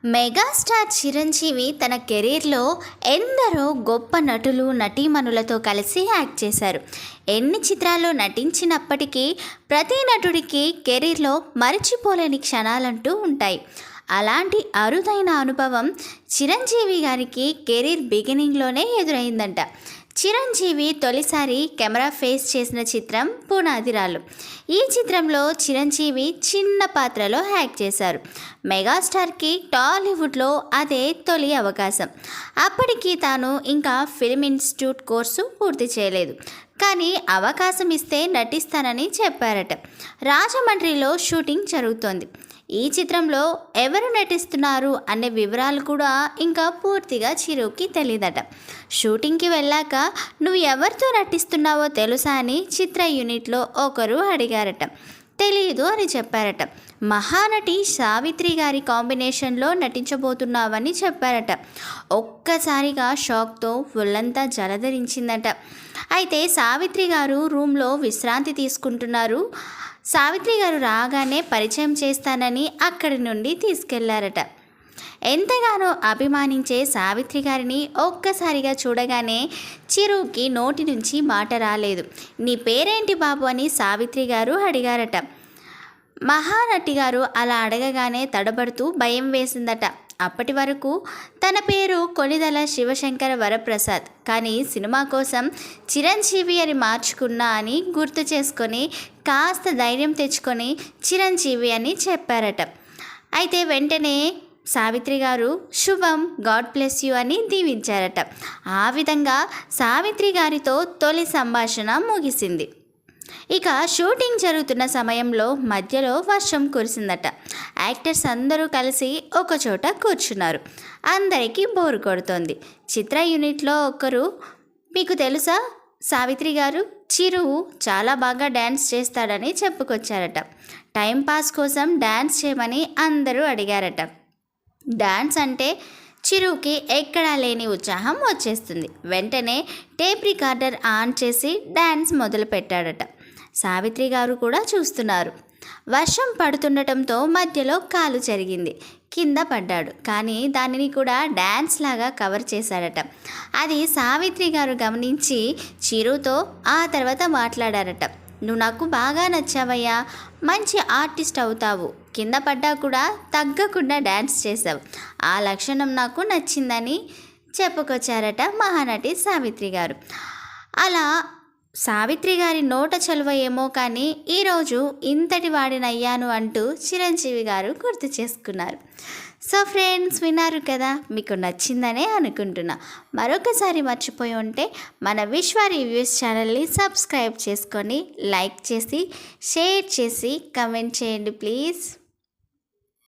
Megastar Chiranjeevi తన కెరీర్లో ఎందరో గొప్ప నటులు నటీమణులతో కలిసి యాక్ట్ చేశారు. ఎన్ని చిత్రాల్లో నటించినప్పటికీ ప్రతి నటుడికి కెరీర్లో మరిచిపోలేని క్షణాలంటూ ఉంటాయి. అలాంటి అరుదైన అనుభవం చిరంజీవి గారికి కెరీర్ బిగినింగ్లోనే ఎదురైందంట. చిరంజీవి తొలిసారి కెమెరా ఫేస్ చేసిన చిత్రం పునాదిరాలు. ఈ చిత్రంలో చిరంజీవి చిన్న పాత్రలో యాక్ట్ చేశారు. మెగాస్టార్కి టాలీవుడ్లో అదే తొలి అవకాశం. అప్పటికి తాను ఇంకా ఫిల్మ్ ఇన్స్టిట్యూట్ కోర్సు పూర్తి చేయలేదు, కానీ అవకాశం ఇస్తే నటిస్తానని చెప్పారట. రాజమండ్రిలో షూటింగ్ జరుగుతోంది. ఈ చిత్రంలో ఎవరు నటిస్తున్నారు అనే వివరాలు కూడా ఇంకా పూర్తిగా చిరుకి తెలియదట. షూటింగ్కి వెళ్ళాక నువ్వు ఎవరితో నటిస్తున్నావో తెలుసా అని చిత్ర యూనిట్లో ఒకరు అడిగారట. తెలియదు అని చెప్పారట. మహానటి సావిత్రి గారి కాంబినేషన్లో నటించబోతున్నావని చెప్పారట. ఒక్కసారిగా షాక్తో ఒళ్ళంతా జలధరించిందట. అయితే సావిత్రి గారు రూమ్లో విశ్రాంతి తీసుకుంటున్నారు. సావిత్రి గారు రాగానే పరిచయం చేస్తానని అక్కడి నుండి తీసుకెళ్లారట. ఎంతగానో అభిమానించే సావిత్రి గారిని ఒక్కసారిగా చూడగానే చిరుకి నోటి నుంచి మాట రాలేదు. నీ పేరేంటి బాబు అని సావిత్రి గారు అడిగారట. మహానటి గారు అలా అడగగానే తడబడుతూ భయం వేసిందట. అప్పటి వరకు తన పేరు కొణిదెల శివశంకర వరప్రసాద్, కానీ సినిమా కోసం చిరంజీవి అని మార్చుకున్నా అని గుర్తు చేసుకొని కాస్త ధైర్యం తెచ్చుకొని చిరంజీవి అని చెప్పారట. అయితే వెంటనే సావిత్రి గారు శుభం, గాడ్ బ్లెస్ యూ అని దీవించారట. ఆ విధంగా సావిత్రి గారితో తొలి సంభాషణ ముగిసింది. ఇక షూటింగ్ జరుగుతున్న సమయంలో మధ్యలో వర్షం కురిసిందట. యాక్టర్స్ అందరూ కలిసి ఒకచోట కూర్చున్నారు. అందరికీ బోరు కొడుతోంది. చిత్ర యూనిట్లో ఒకరు, మీకు తెలుసా సావిత్రి గారు, చిరు చాలా బాగా డ్యాన్స్ చేస్తాడని చెప్పుకొచ్చారట. టైంపాస్ కోసం డ్యాన్స్ చేయమని అందరూ అడిగారట. డ్యాన్స్ అంటే చిరుకి ఎక్కడా లేని ఉత్సాహం వచ్చేస్తుంది. వెంటనే టేప్ రికార్డర్ ఆన్ చేసి డ్యాన్స్ మొదలు పెట్టాడట. సావిత్రి గారు కూడా చూస్తున్నారు. వర్షం పడుతుండటంతో మధ్యలో కాలు జరిగింది, కింద పడ్డాడు. కానీ దానిని కూడా డ్యాన్స్ లాగా కవర్ చేశాడట. అది సావిత్రి గారు గమనించి చిరుతో ఆ తర్వాత మాట్లాడారట. నువ్వు నాకు బాగా నచ్చావయ్యా, మంచి ఆర్టిస్ట్ అవుతావు, కింద పడ్డా కూడా తగ్గకుండా డ్యాన్స్ చేసావు, ఆ లక్షణం నాకు నచ్చిందని చెప్పుకొచ్చారట మహానటి సావిత్రి గారు. అలా సావిత్రి గారి నోట చలువ ఏమో కానీ ఈరోజు ఇంతటి వాడినయ్యాను అంటూ చిరంజీవి గారు గుర్తు చేసుకున్నారు. సో ఫ్రెండ్స్, విన్నారు కదా, మీకు నచ్చిందనే అనుకుంటున్నా. మరొకసారి మర్చిపోయి ఉంటే మన విశ్వ రివ్యూస్ ఛానల్ని సబ్స్క్రైబ్ చేసుకొని లైక్ చేసి షేర్ చేసి కమెంట్ చేయండి ప్లీజ్.